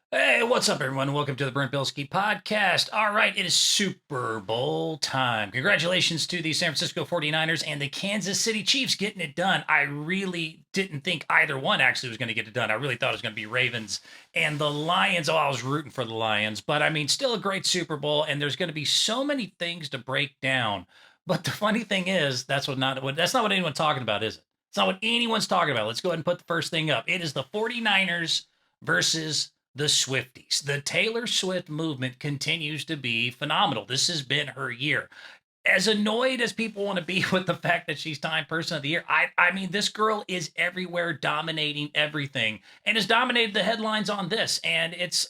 Hey, what's up, everyone? Welcome to the Brent Bilski podcast. All right, it is Super Bowl time. Congratulations to the San Francisco 49ers and the Kansas City Chiefs getting it done. I really didn't think either one actually was going to get it done. I really thought it was going to be Ravens and the Lions. Oh, I was rooting for the Lions, but I mean, still a great Super Bowl, and there's going to be so many things to break down. But the funny thing is, that's not what anyone's talking about, is it? It's not what anyone's talking about. Let's go ahead and put the first thing up. It is the 49ers versus the Swifties. The Taylor Swift movement continues to be phenomenal. This has been her year. As annoyed as people want to be with the fact that she's Time Person of the Year, I mean, this girl is everywhere, dominating everything, and has dominated the headlines on this. And it's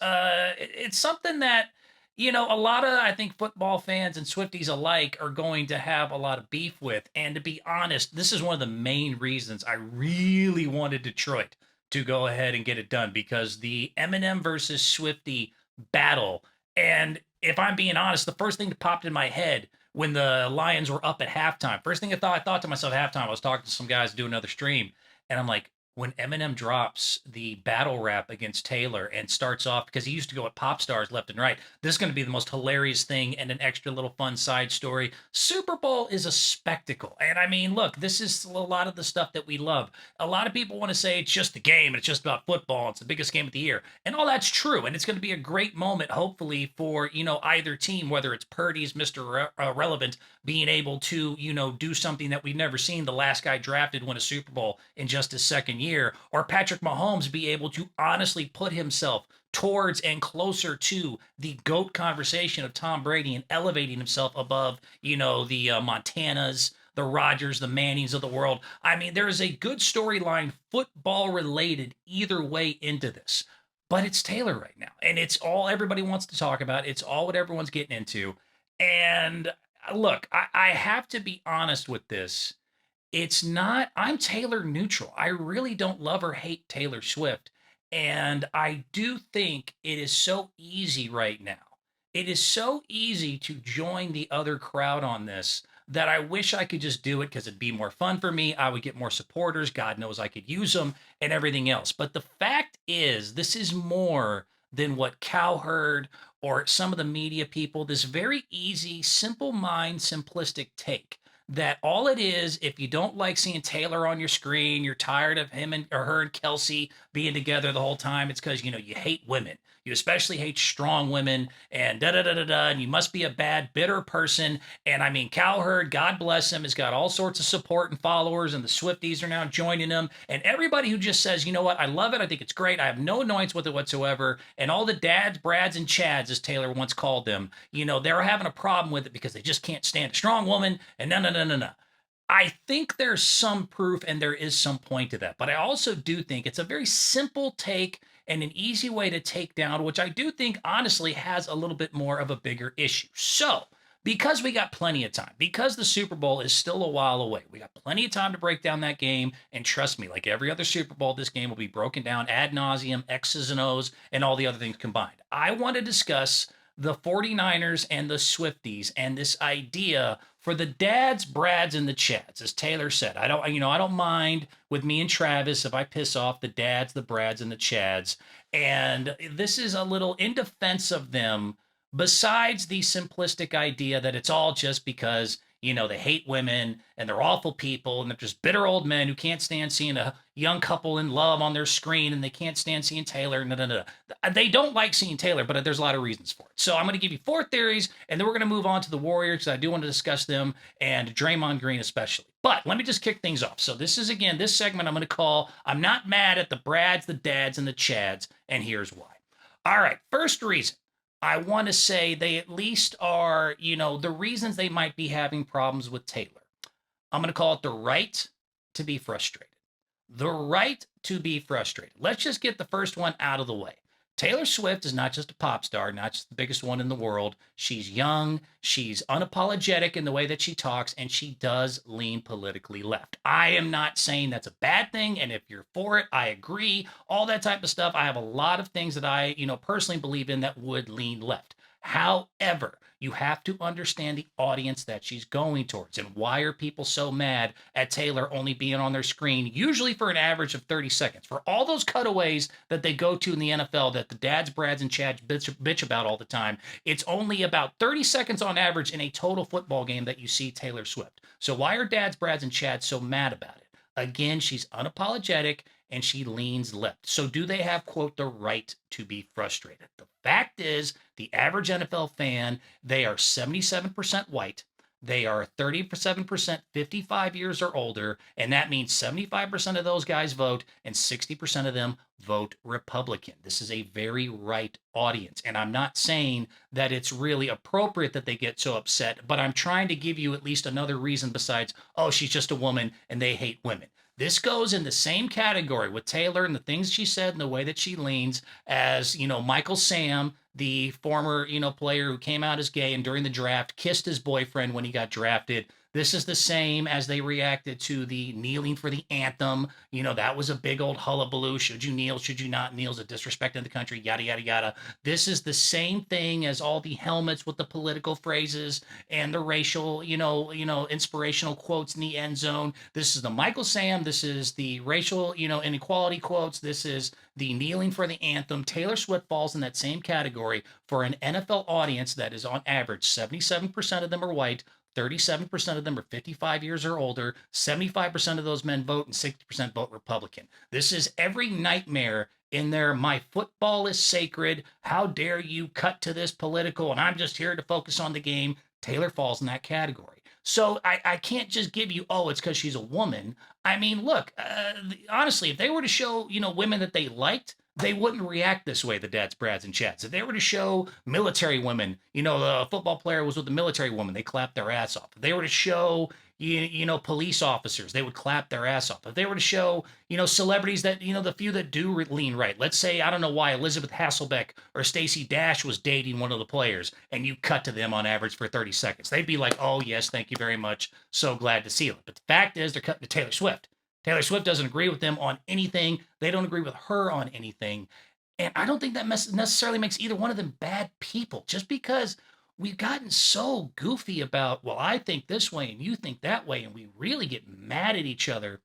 something that a lot of, I think, football fans and Swifties alike are going to have a lot of beef with. And to be honest, this is one of the main reasons I really wanted Detroit to go ahead and get it done, because the Eminem versus Swifty battle. And if I'm being honest, the first thing that popped in my head when the Lions were up at halftime, first thing I thought to myself at halftime, I was talking to some guys doing another stream, and I'm like, when Eminem drops the battle rap against Taylor and starts off, because he used to go at pop stars left and right, this is going to be the most hilarious thing and an extra little fun side story. Super Bowl is a spectacle. And I mean, look, this is a lot of the stuff that we love. A lot of people want to say it's just the game, it's just about football, it's the biggest game of the year. And all that's true. And it's going to be a great moment, hopefully, for, either team, whether it's Purdy's Mr. Relevant being able to, do something that we've never seen, the last guy drafted win a Super Bowl in just his second year, or Patrick Mahomes be able to honestly put himself towards and closer to the GOAT conversation of Tom Brady and elevating himself above, the Montanas, the Rodgers, the Mannings of the world. I mean, there is a good storyline, football related, either way into this. But it's Taylor right now, and it's all everybody wants to talk about. It's all what everyone's getting into. And look, I have to be honest with this. It's not, I'm Taylor neutral. I really don't love or hate Taylor Swift. And I do think it is so easy right now. It is so easy to join the other crowd on this that I wish I could just do it because it'd be more fun for me. I would get more supporters. God knows I could use them and everything else. But the fact is, this is more than what Cowherd or some of the media people, this very easy, simple mind, simplistic take that all it is, if you don't like seeing Taylor on your screen, you're tired of him and or her and Kelsey being together the whole time, it's because you hate women. You especially hate strong women, and da da da da da. And you must be a bad, bitter person. And I mean, Cowherd, God bless him, has got all sorts of support and followers, and the Swifties are now joining him. And everybody who just says, you know what, I love it, I think it's great, I have no annoyance with it whatsoever. And all the dads, Brads, and Chads, as Taylor once called them, they're having a problem with it because they just can't stand a strong woman. And no, no, no, no, no. I think there's some proof and there is some point to that. But I also do think it's a very simple take and an easy way to take down, which I do think honestly has a little bit more of a bigger issue. So, because we got plenty of time, because the Super Bowl is still a while away, we got plenty of time to break down that game. And trust me, like every other Super Bowl, this game will be broken down ad nauseum, X's and O's, and all the other things combined. I want to discuss the 49ers and the Swifties and this idea for the dads, Brads, and the Chads. As Taylor said, I don't mind with me and Travis if I piss off the dads, the Brads, and the Chads. And this is a little in defense of them, besides the simplistic idea that it's all just because they hate women and they're awful people and they're just bitter old men who can't stand seeing a young couple in love on their screen, and they can't stand seeing Taylor. No, no, no. They don't like seeing Taylor, but there's a lot of reasons for it. So I'm going to give you four theories, and then we're going to move on to the Warriors because I do want to discuss them, and Draymond Green especially. But let me just kick things off. So this is, again, this segment I'm going to call I'm Not Mad at the Brads, the Dads, and the Chads, and here's why. All right, first reason. I want to say they at least are, the reasons they might be having problems with Taylor. I'm going to call it the right to be frustrated. The right to be frustrated. Let's just get the first one out of the way. Taylor Swift is not just a pop star, not just the biggest one in the world. She's young, she's unapologetic in the way that she talks, and she does lean politically left. I am not saying that's a bad thing, and if you're for it, I agree. All that type of stuff. I have a lot of things that I, personally believe in that would lean left. However, you have to understand the audience that she's going towards. And why are people so mad at Taylor only being on their screen, usually for an average of 30 seconds? For all those cutaways that they go to in the NFL that the dads, Brads, and Chads bitch about all the time, it's only about 30 seconds on average in a total football game that you see Taylor Swift. So why are dads, Brads, and Chads so mad about it? Again, she's unapologetic and she leans left. So do they have, quote, the right to be frustrated? The fact is, the average NFL fan, they are 77% white. They are 37% 55 years or older, and that means 75% of those guys vote and 60% of them vote Republican. This is a very right audience, and I'm not saying that it's really appropriate that they get so upset, but I'm trying to give you at least another reason besides, oh, she's just a woman and they hate women. This goes in the same category with Taylor and the things she said and the way that she leans as, Michael Sam, the former, player who came out as gay and during the draft kissed his boyfriend when he got drafted. This is the same as they reacted to the kneeling for the anthem. That was a big old hullabaloo. Should you kneel? Should you not kneel? Is it disrespect in the country? Yada, yada, yada. This is the same thing as all the helmets with the political phrases and the racial, inspirational quotes in the end zone. This is the Michael Sam. This is the racial, inequality quotes. This is the kneeling for the anthem. Taylor Swift falls in that same category for an NFL audience that is on average 77% of them are white, 37% of them are 55 years or older, 75% of those men vote, and 60% vote Republican. This is every nightmare in their my football is sacred. How dare you cut to this political? And I'm just here to focus on the game. Taylor falls in that category. So I can't just give you, oh, it's because she's a woman. I mean, look, honestly, if they were to show, women that they liked, they wouldn't react this way, the dads, Brads, and Chads. If they were to show military women, the football player was with a military woman, they clapped their ass off. If they were to show, police officers, they would clap their ass off. If they were to show, celebrities that, the few that do lean right, let's say, I don't know why, Elizabeth Hasselbeck or Stacey Dash was dating one of the players, and you cut to them on average for 30 seconds. They'd be like, oh, yes, thank you very much. So glad to see it. But the fact is, they're cutting to Taylor Swift. Taylor Swift doesn't agree with them on anything. They don't agree with her on anything. And I don't think that necessarily makes either one of them bad people. Just because we've gotten so goofy about, well, I think this way and you think that way, and we really get mad at each other.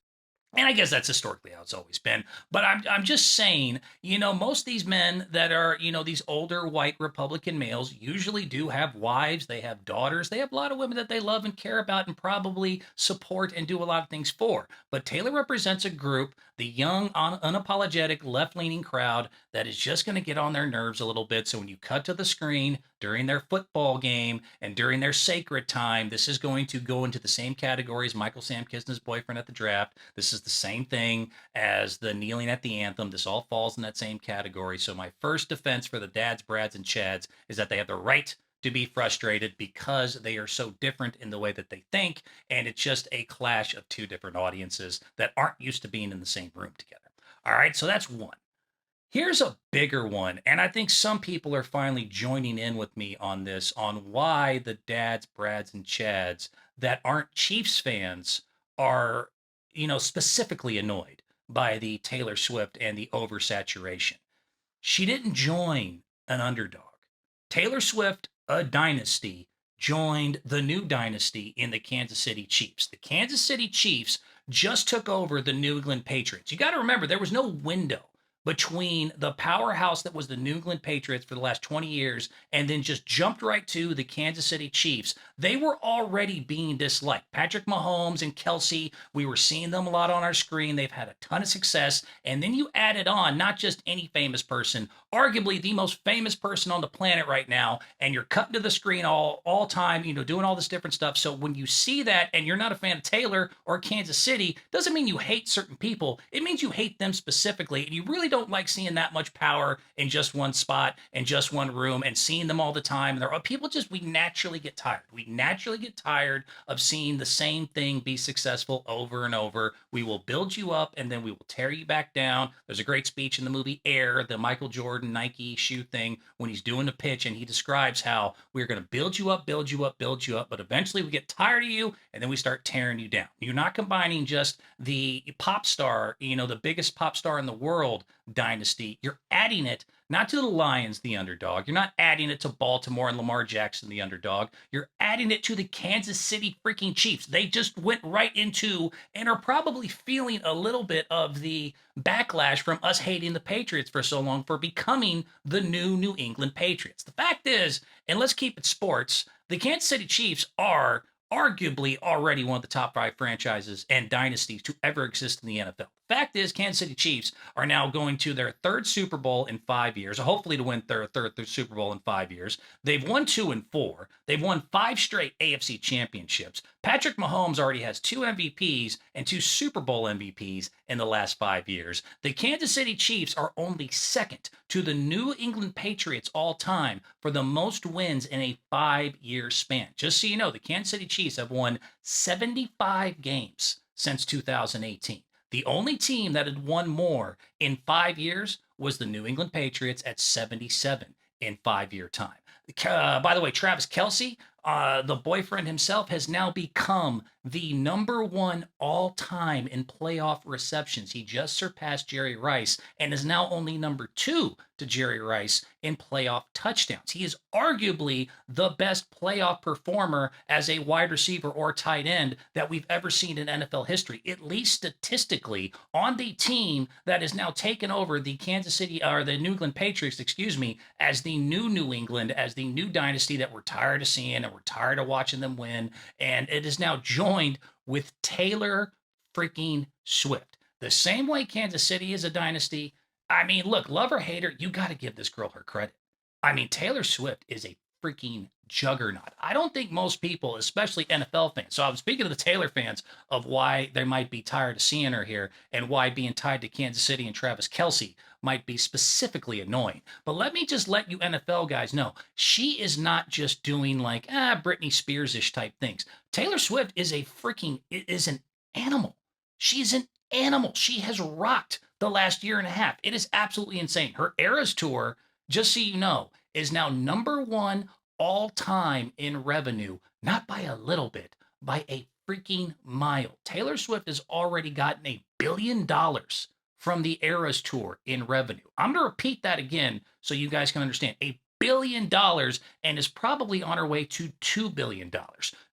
And I guess that's historically how it's always been. But I'm just saying, most of these men that are, these older white Republican males usually do have wives, they have daughters, they have a lot of women that they love and care about and probably support and do a lot of things for. But Taylor represents a group, the young, unapologetic, left-leaning crowd that is just going to get on their nerves a little bit. So when you cut to the screen during their football game and during their sacred time, this is going to go into the same category as Michael Sam kissing his boyfriend at the draft. This is the same thing as the kneeling at the anthem. This all falls in that same category. So my first defense for the dads, Brads, and Chads is that they have the right to be frustrated because they are so different in the way that they think, and it's just a clash of two different audiences that aren't used to being in the same room together. All right, so that's one. Here's a bigger one, and I think some people are finally joining in with me on this, on why the dads, Brads, and Chads that aren't Chiefs fans are, specifically annoyed by the Taylor Swift and the oversaturation. She didn't join an underdog. Taylor Swift, a dynasty, joined the new dynasty in the Kansas City Chiefs. The Kansas City Chiefs just took over the New England Patriots. You got to remember, there was no window between the powerhouse that was the New England Patriots for the last 20 years and then just jumped right to the Kansas City Chiefs. They were already being disliked. Patrick Mahomes and Kelsey, we were seeing them a lot on our screen. They've had a ton of success. And then you added on not just any famous person, arguably the most famous person on the planet right now, and you're cutting to the screen all time, doing all this different stuff. So when you see that and you're not a fan of Taylor or Kansas City, doesn't mean you hate certain people. It means you hate them specifically, and you really don't like seeing that much power in just one spot and just one room and seeing them all the time. And people we naturally get tired. We naturally get tired of seeing the same thing be successful over and over. We will build you up and then we will tear you back down. There's a great speech in the movie Air, the Michael Jordan Nike shoe thing, when he's doing the pitch and he describes how we're going to build you up, build you up, build you up, but eventually we get tired of you and then we start tearing you down. You're not combining just the pop star, the biggest pop star in the world dynasty. You're adding it not to the Lions, the underdog. You're not adding it to Baltimore and Lamar Jackson, the underdog. You're adding it to the Kansas City freaking Chiefs. They just went right into and are probably feeling a little bit of the backlash from us hating the Patriots for so long for becoming the new New England Patriots. The fact is, and let's keep it sports, the Kansas City Chiefs are arguably already one of the top 5 franchises and dynasties to ever exist in the NFL. Fact is, Kansas City Chiefs are now going to their 3rd Super Bowl in 5 years, hopefully to win their third Super Bowl in 5 years. They've won 2 and 4. They've won 5 straight AFC championships. Patrick Mahomes already has 2 MVPs and 2 Super Bowl MVPs in the last 5 years. The Kansas City Chiefs are only second to the New England Patriots all time for the most wins in a 5-year span. Just so you know, the Kansas City Chiefs have won 75 games since 2018. The only team that had won more in 5 years was the New England Patriots at 77 in 5-year time. By the way, Travis Kelce, the boyfriend himself, has now become the #1 all-time in playoff receptions. He just surpassed Jerry Rice and is now only #2 to Jerry Rice in playoff touchdowns. He is arguably the best playoff performer as a wide receiver or tight end that we've ever seen in NFL history, at least statistically, on the team that is now taken over the Kansas City, or the New England Patriots, as the new New England, as the new dynasty that we're tired of seeing and we're tired of watching them win. And it is now joined with Taylor freaking Swift. The same way Kansas City is a dynasty. I mean, look, love or hate her, you got to give this girl her credit. I mean, Taylor Swift is a freaking juggernaut. I don't think most people, especially NFL fans, so I'm speaking to the Taylor fans of why they might be tired of seeing her here and why being tied to Kansas City and Travis Kelce might be specifically annoying. But let me just let you NFL guys know, she is not just doing like, Britney Spears-ish type things. Taylor Swift is an animal. She's an animal. She has rocked the last year and a half. It is absolutely insane. Her Eras Tour, just so you know, is now #1 all time in revenue, not by a little bit, by a freaking mile. Taylor Swift has already gotten $1 billion from the Eras Tour in revenue. I'm going to repeat that again so you guys can understand. $1 billion, and is probably on her way to $2 billion.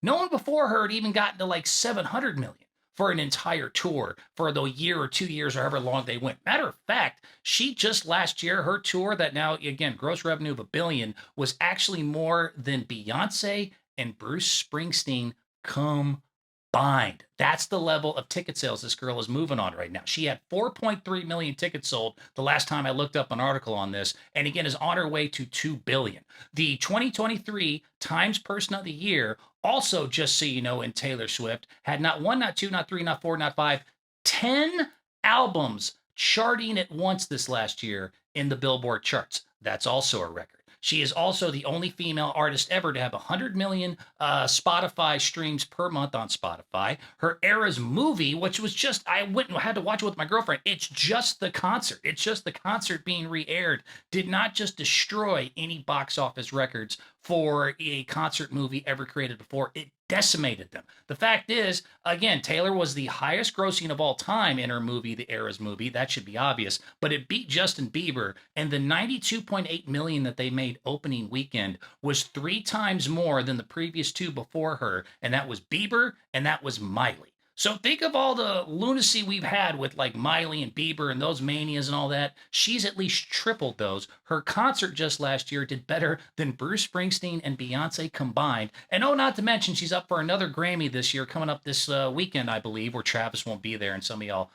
No one before her had even gotten to like 700 million for an entire tour for the year or 2 years or however long they went. Matter of fact, she just last year, her tour that now, again, gross revenue of $1 billion was actually more than Beyonce and Bruce Springsteen combined. That's the level of ticket sales this girl is moving on right now. She had 4.3 million tickets sold the last time I looked up an article on this, and again is on her way to 2 billion. The 2023 Times Person of the Year, also, just so you know, in Taylor Swift, had not 1, not 2, not 3, not 4, not 5, 10 albums charting at once this last year in the Billboard charts. That's also a record. She is also the only female artist ever to have 100 million Spotify streams per month on Spotify. Her Eras movie, which was just, I went and had to watch it with my girlfriend. It's just the concert. It's just the concert being re-aired. Did not just destroy any box office records for a concert movie ever created before. It decimated them. The fact is, again, Taylor was the highest grossing of all time in her movie, the Eras movie. That should be obvious. But it beat Justin Bieber, and the 92.8 million that they made opening weekend was 3 times more than the previous 2 before her, and that was Bieber and that was Miley. So think of all the lunacy we've had with like Miley and Bieber and those manias and all that. She's at least tripled those. Her concert just last year did better than Bruce Springsteen and Beyonce combined. And oh, not to mention, she's up for another Grammy this year coming up this weekend, I believe, where Travis won't be there and some of y'all,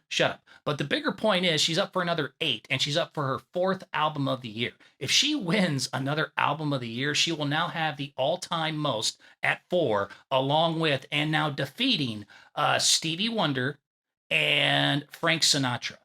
shut up. But the bigger point is she's up for another 8, and she's up for her 4th album of the year. If she wins another album of the year, she will now have the all-time most at 4, along with and now defeating Stevie Wonder and Frank Sinatra.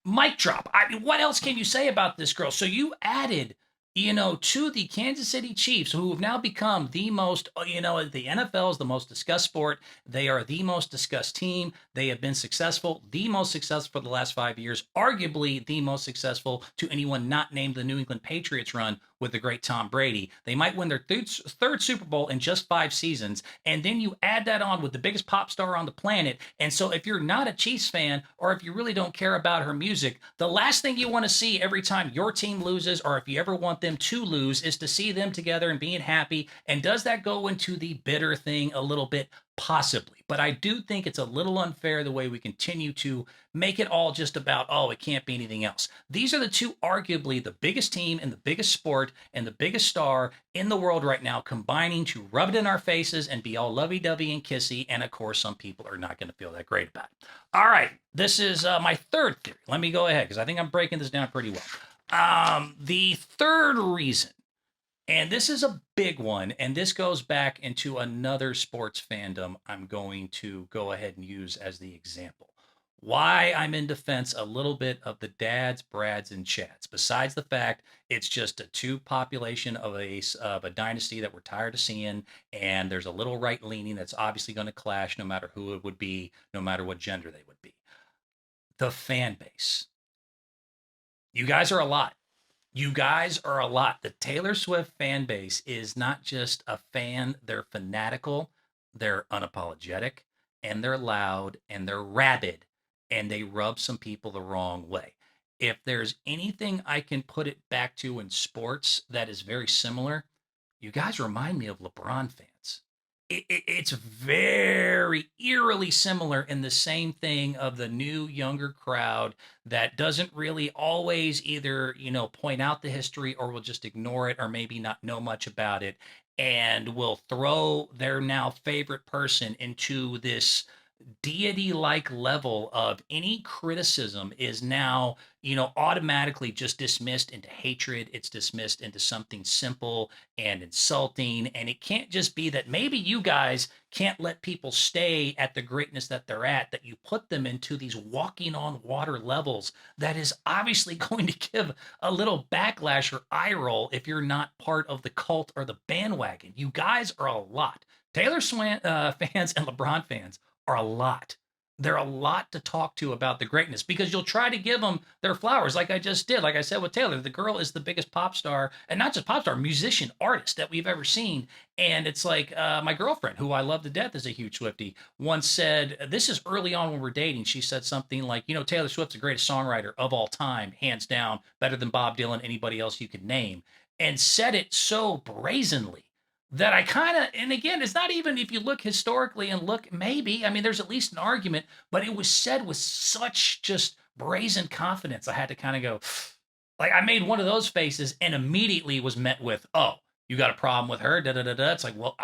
Mic drop. I mean, what else can you say about this girl? So you added, to the Kansas City Chiefs, who have now become the most, the NFL is the most discussed sport. They are the most discussed team. They have been successful, the most successful for the last 5 years, arguably the most successful to anyone not named the New England Patriots run. with the great Tom Brady. They might win their third Super Bowl in just 5 seasons. And then you add that on with the biggest pop star on the planet. And so if you're not a Chiefs fan, or if you really don't care about her music, the last thing you want to see every time your team loses, or if you ever want them to lose, is to see them together and being happy. And does that go into the bitter thing a little bit? Possibly. But I do think it's a little unfair the way we continue to make it all just about, oh, it can't be anything else. These are the two, arguably the biggest team and the biggest sport and the biggest star in the world right now, combining to rub it in our faces and be all lovey-dovey and kissy. And of course, some people are not going to feel that great about it. All right, this is my third theory. Let me go ahead because I think I'm breaking this down pretty well. The third reason, and this is a big one, and this goes back into another sports fandom I'm going to go ahead and use as the example. Why I'm in defense a little bit of the dads, Brads, and Chads. Besides the fact it's just a two population of a dynasty that we're tired of seeing, and there's a little right leaning that's obviously going to clash no matter who it would be, no matter what gender they would be. The fan base. You guys are a lot. You guys are a lot. The Taylor Swift fan base is not just a fan, they're fanatical, they're unapologetic, and they're loud, and they're rabid, and they rub some people the wrong way. If there's anything I can put it back to in sports that is very similar, you guys remind me of LeBron fans. It's very eerily similar in the same thing of the new younger crowd that doesn't really always either point out the history or will just ignore it or maybe not know much about it, and will throw their now favorite person into this deity like level of any criticism is now automatically just dismissed into hatred. It's dismissed into something simple and insulting, and it can't just be that maybe you guys can't let people stay at the greatness that they're at, that you put them into these walking on water levels that is obviously going to give a little backlash or eye roll if you're not part of the cult or the bandwagon. You guys are a lot. Taylor Swift fans and LeBron fans are a lot. They're a lot to talk to about the greatness because you'll try to give them their flowers like I just did. Like I said with Taylor, the girl is the biggest pop star, and not just pop star, musician, artist that we've ever seen. And it's like my girlfriend, who I love to death, is a huge Swiftie, once said, this is early on when we're dating, she said something like, Taylor Swift's the greatest songwriter of all time, hands down, better than Bob Dylan, anybody else you could name, and said it so brazenly that I kind of, and again, it's not even if you look historically and look, maybe, I mean, there's at least an argument, but it was said with such just brazen confidence. I had to kind of go, like, I made one of those faces and immediately was met with, oh, you got a problem with her? Da da da da. It's like, well,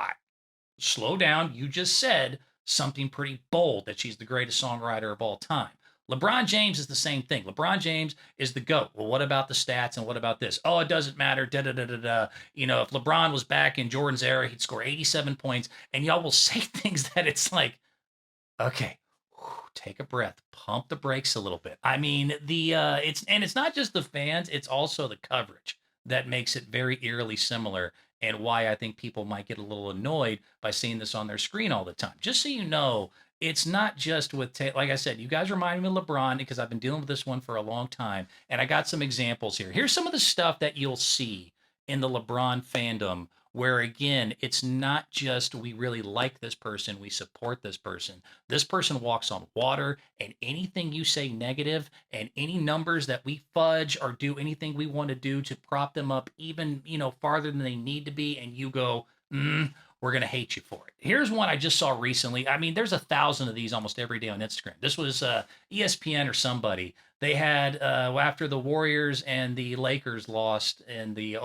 slow down. You just said something pretty bold that she's the greatest songwriter of all time. LeBron James is the same thing. LeBron James is the GOAT. Well, what about the stats and what about this? Oh, it doesn't matter. Da da da da da. If LeBron was back in Jordan's era, he'd score 87 points. And y'all will say things that it's like, okay, take a breath, pump the brakes a little bit. I mean, it's not just the fans, it's also the coverage that makes it very eerily similar, and why I think people might get a little annoyed by seeing this on their screen all the time. Just so you know, it's not just with like I said, you guys remind me of LeBron because I've been dealing with this one for a long time, and I got some examples here. Here's some of the stuff that you'll see in the LeBron fandom where, again, it's not just we really like this person, we support this person. This person walks on water, and anything you say negative and any numbers that we fudge or do anything we want to do to prop them up even, farther than they need to be, and you go, we're going to hate you for it. Here's one I just saw recently. I mean, there's 1,000 of these almost every day on Instagram. This was ESPN or somebody. They had, after the Warriors and the Lakers lost in the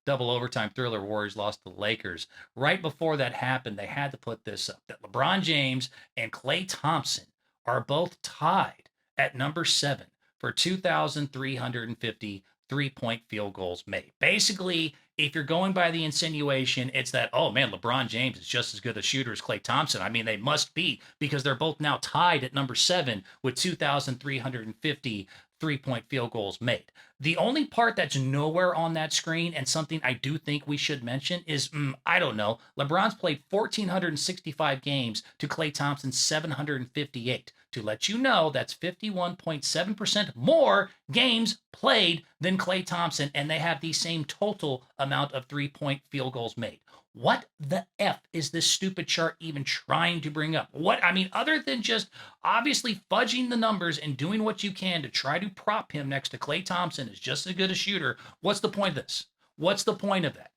double overtime thriller, Warriors lost to the Lakers. Right before that happened, they had to put this up, that LeBron James and Klay Thompson are both tied at number 7 for 2,350 three-point field goals made. Basically, if you're going by the insinuation, it's that, oh man, LeBron James is just as good a shooter as Klay Thompson. I mean, they must be, because they're both now tied at number 7 with 2,350 three-point field goals made. The only part that's nowhere on that screen and something I do think we should mention is, I don't know, LeBron's played 1,465 games to Klay Thompson's 758. To let you know, that's 51.7% more games played than Klay Thompson, and they have the same total amount of three-point field goals made. What the F is this stupid chart even trying to bring up? What, I mean, other than just obviously fudging the numbers and doing what you can to try to prop him next to Klay Thompson is just as good a shooter, what's the point of this? What's the point of that?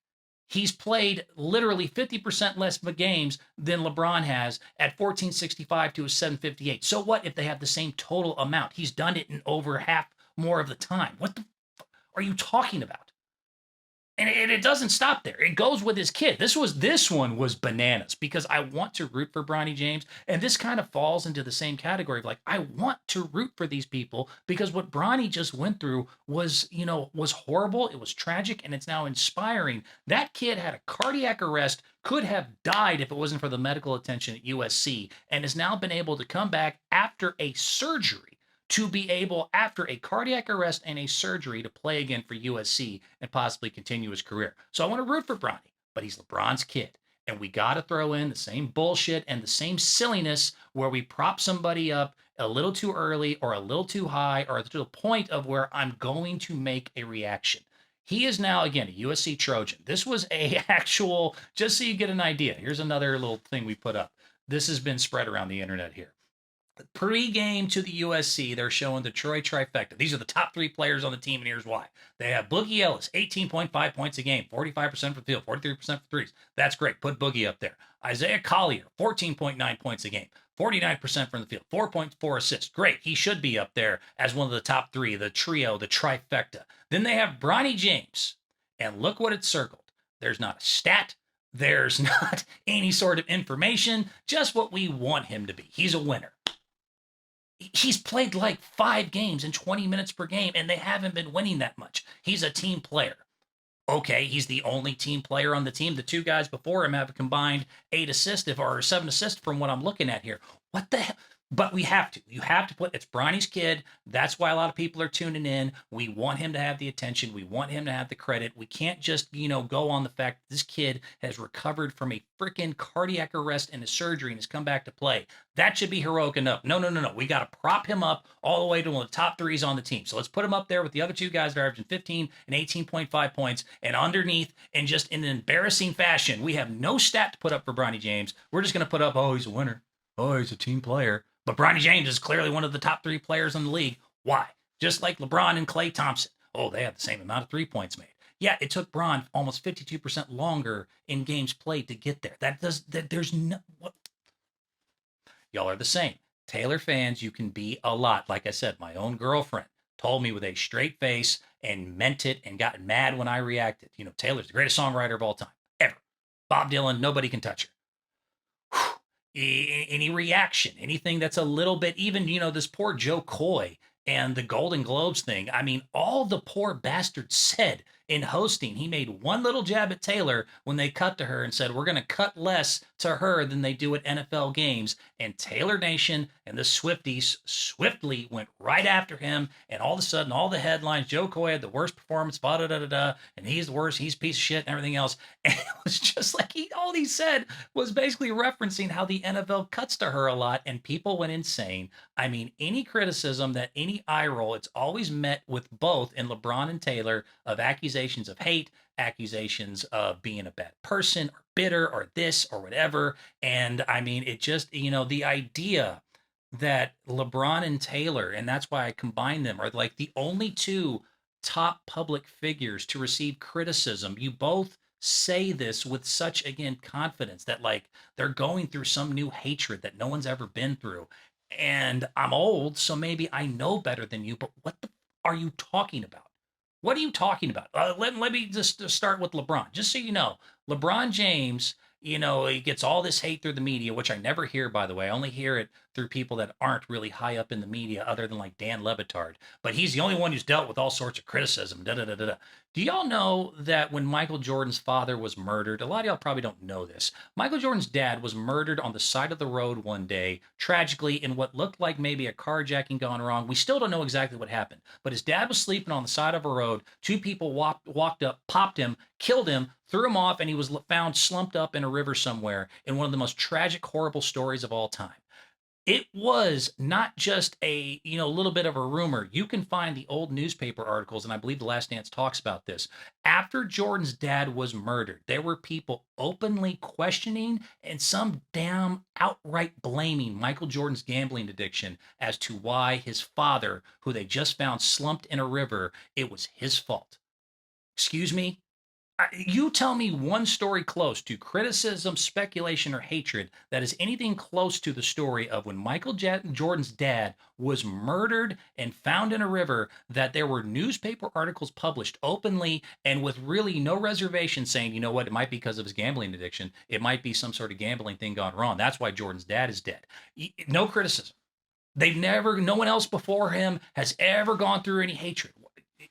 He's played literally 50% less games than LeBron has at 1465 to a 758. So what if they have the same total amount? He's done it in over half more of the time. What the are you talking about? And it doesn't stop there. It goes with his kid. This one was bananas because I want to root for Bronny James, and this kind of falls into the same category of like I want to root for these people because what Bronny just went through was horrible. It was tragic, and it's now inspiring. That kid had a cardiac arrest, could have died if it wasn't for the medical attention at USC, and has now been able to come back after a surgery to be able, after a cardiac arrest and a surgery, to play again for USC and possibly continue his career. So I want to root for Bronny, but he's LeBron's kid. And we got to throw in the same bullshit and the same silliness where we prop somebody up a little too early or a little too high or to the point of where I'm going to make a reaction. He is now, again, a USC Trojan. This was a actual, just so you get an idea, here's another little thing we put up. This has been spread around the internet here. Pre-game to the USC, they're showing the Troy trifecta. These are the top three players on the team, and here's why. They have Boogie Ellis, 18.5 points a game, 45% for the field, 43% for threes. That's great. Put Boogie up there. Isaiah Collier, 14.9 points a game, 49% from the field, 4.4 assists. Great. He should be up there as one of the top three, the trio, the trifecta. Then they have Bronny James, and look what it's circled. There's not a stat. There's not any sort of information, just what we want him to be. He's a winner. He's played like 5 games and 20 minutes per game, and they haven't been winning that much. He's a team player. Okay, he's the only team player on the team. The 2 guys before him have a combined 8 assists, or 7 assists from what I'm looking at here. What the hell? But we have to. You have to put, it's Bronny's kid. That's why a lot of people are tuning in. We want him to have the attention. We want him to have the credit. We can't just, go on the fact that this kid has recovered from a freaking cardiac arrest and a surgery and has come back to play. That should be heroic enough. No. We got to prop him up all the way to one of the top 3s on the team. So let's put him up there with the other 2 guys that are averaging 15 and 18.5 points. And underneath, and just in an embarrassing fashion, we have no stat to put up for Bronny James. We're just going to put up, oh, he's a winner. Oh, he's a team player. But Bronny James is clearly one of the top 3 players in the league. Why? Just like LeBron and Klay Thompson. Oh, they have the same amount of 3 points made. Yeah, it took Bron almost 52% longer in games played to get there. There's no, what? Y'all are the same. Taylor fans, you can be a lot. Like I said, my own girlfriend told me with a straight face and meant it and got mad when I reacted. Taylor's the greatest songwriter of all time, ever. Bob Dylan, nobody can touch her. Any reaction, anything that's a little bit, even, this poor Joe Coy and the Golden Globes thing. I mean, all the poor bastard said in hosting, he made one little jab at Taylor when they cut to her and said, we're going to cut less to her than they do at NFL games. And Taylor Nation and the Swifties swiftly went right after him. And all of a sudden, all the headlines, Joe Coy had the worst performance, and he's the worst, he's a piece of shit and everything else. And it was just like, all he said was basically referencing how the NFL cuts to her a lot and people went insane. I mean, any criticism, that any eye roll, it's always met with both in LeBron and Taylor of accusations of hate, accusations of being a bad person or bitter or this or whatever. And I mean, it just, the idea that LeBron and Taylor, and that's why I combine them, are like the only 2 top public figures to receive criticism. You both say this with such, again, confidence that like they're going through some new hatred that no one's ever been through. And I'm old, so maybe I know better than you, but what the are you talking about? What are you talking about? Let me just start with LeBron. Just so you know, LeBron James, he gets all this hate through the media, which I never hear, by the way. I only hear it through people that aren't really high up in the media, other than like Dan Levitard. But he's the only one who's dealt with all sorts of criticism. Da da da da. Da. Do y'all know that when Michael Jordan's father was murdered, a lot of y'all probably don't know this. Michael Jordan's dad was murdered on the side of the road one day, tragically, in what looked like maybe a carjacking gone wrong. We still don't know exactly what happened, but his dad was sleeping on the side of a road. Two people walked up, popped him, killed him, threw him off, and he was found slumped up in a river somewhere in one of the most tragic, horrible stories of all time. It was not just a little bit of a rumor. You can find the old newspaper articles, and I believe the Last Dance talks about this. After Jordan's dad was murdered, there were people openly questioning and some damn outright blaming Michael Jordan's gambling addiction as to why his father, who they just found slumped in a river, it was his fault. Excuse me? You tell me one story close to criticism, speculation, or hatred that is anything close to the story of when Michael Jordan's dad was murdered and found in a river, that there were newspaper articles published openly and with really no reservation saying, you know what, it might be because of his gambling addiction. It might be some sort of gambling thing gone wrong. That's why Jordan's dad is dead. No criticism. No one else before him has ever gone through any hatred.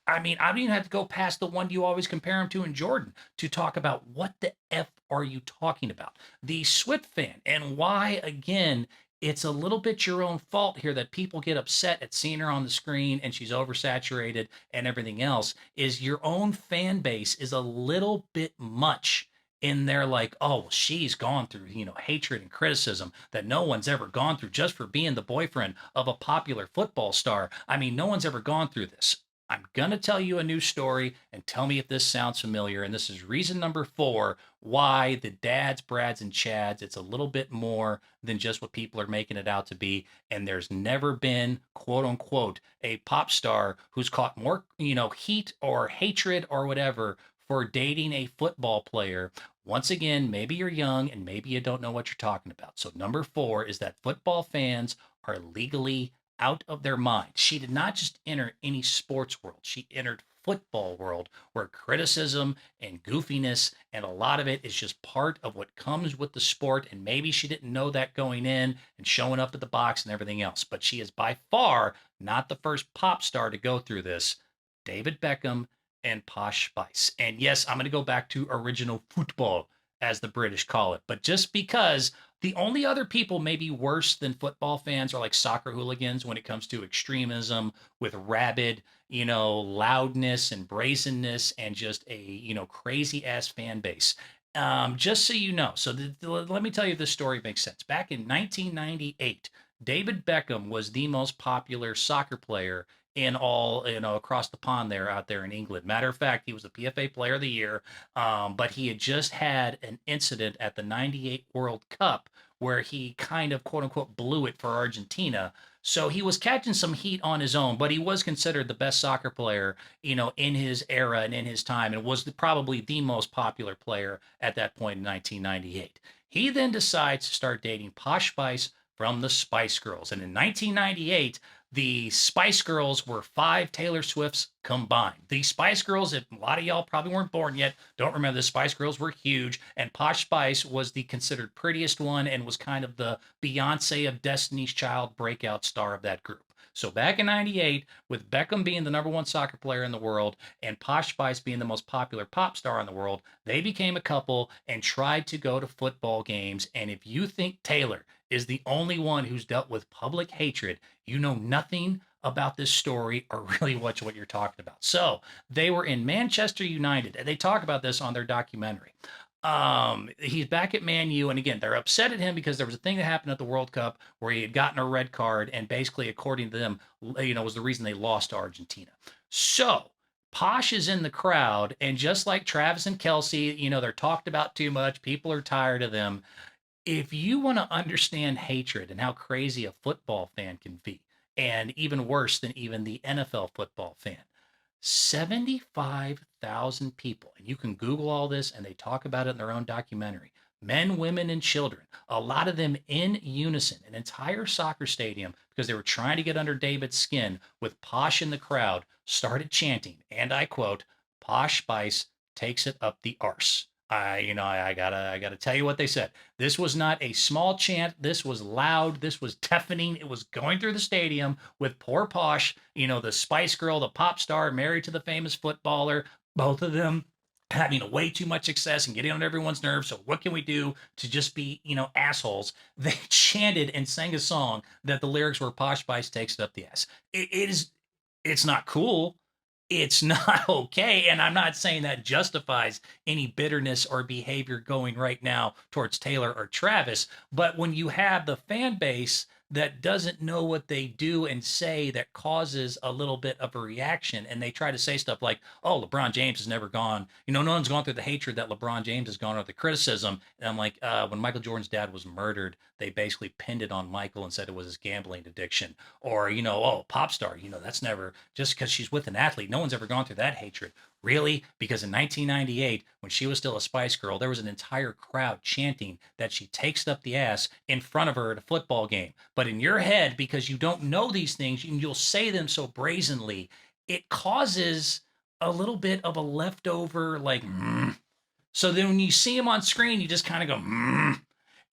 I mean, I don't even have to go past the one you always compare him to in Jordan to talk about what the F are you talking about? The Swift fan, and why, again, it's a little bit your own fault here that people get upset at seeing her on the screen and she's oversaturated and everything else, is your own fan base is a little bit much in there, like, oh, well, she's gone through, hatred and criticism that no one's ever gone through just for being the boyfriend of a popular football star. I mean, no one's ever gone through this. I'm going to tell you a new story and tell me if this sounds familiar. And this is reason number 4 why the dads, Brads, and Chads, it's a little bit more than just what people are making it out to be. And there's never been, quote unquote, a pop star who's caught more, heat or hatred or whatever for dating a football player. Once again, maybe you're young and maybe you don't know what you're talking about. So, number 4 is that football fans are legally out of their mind. She did not just enter any sports world. She entered football world where criticism and goofiness and a lot of it is just part of what comes with the sport, and maybe she didn't know that going in and showing up at the box and everything else, but she is by far not the first pop star to go through this. David Beckham and Posh Spice. And yes, I'm going to go back to original football, as the British call it, but just because the only other people maybe worse than football fans are like soccer hooligans when it comes to extremism with rabid, loudness and brazenness and just a, crazy ass fan base. Just so you know, so let me tell you if this story makes sense. Back in 1998, David Beckham was the most popular soccer player in all, across the pond there out there in England. Matter of fact, he was the PFA Player of the Year, but he had just had an incident at the 98 World Cup where he kind of, quote unquote, blew it for Argentina. So he was catching some heat on his own, but he was considered the best soccer player, in his era and in his time, and was probably the most popular player at that point in 1998. He then decides to start dating Posh Spice from the Spice Girls. And in 1998, the Spice Girls were 5 Taylor Swifts combined. The Spice Girls, if a lot of y'all probably weren't born yet, don't remember, the Spice Girls were huge, and Posh Spice was the considered prettiest one and was kind of the Beyonce of Destiny's Child breakout star of that group. So back in 98, with Beckham being the number 1 soccer player in the world and Posh Spice being the most popular pop star in the world, they became a couple and tried to go to football games. And if you think Taylor is the only one who's dealt with public hatred, you know nothing about this story or really what you're talking about. So they were in Manchester United, and they talk about this on their documentary. He's back at Man U, and again, they're upset at him because there was a thing that happened at the World Cup where he had gotten a red card, and basically, according to them, was the reason they lost to Argentina. So Posh is in the crowd, and just like Travis and Kelsey, they're talked about too much. People are tired of them. If you want to understand hatred and how crazy a football fan can be, and even worse than even the NFL football fan, 75,000 people, and you can Google all this, and they talk about it in their own documentary. Men, women, and children, a lot of them in unison, an entire soccer stadium, because they were trying to get under David's skin, with Posh in the crowd, started chanting, and I quote, "Posh Spice takes it up the arse." I gotta tell you what they said. This was not a small chant. This was loud. This was deafening. It was going through the stadium with poor Posh, the Spice Girl, the pop star, married to the famous footballer, both of them having way too much success and getting on everyone's nerves. So what can we do to just be, assholes? They chanted and sang a song that the lyrics were Posh Spice takes it up the ass. It's not cool. It's not okay. And I'm not saying that justifies any bitterness or behavior going right now towards Taylor or Travis. But when you have the fan base that doesn't know what they do and say, that causes a little bit of a reaction, and they try to say stuff like, oh, LeBron James has never gone, no one's gone through the hatred that LeBron James has gone, or the criticism. And I'm like, when Michael Jordan's dad was murdered, they basically pinned it on Michael and said it was his gambling addiction. Or, oh, pop star, that's never, just because she's with an athlete, no one's ever gone through that hatred. Really? Because in 1998, when she was still a Spice Girl, there was an entire crowd chanting that she takes it up the ass in front of her at a football game. But in your head, because you don't know these things, and you'll say them so brazenly, it causes a little bit of a leftover, like, So then when you see him on screen, you just kind of go,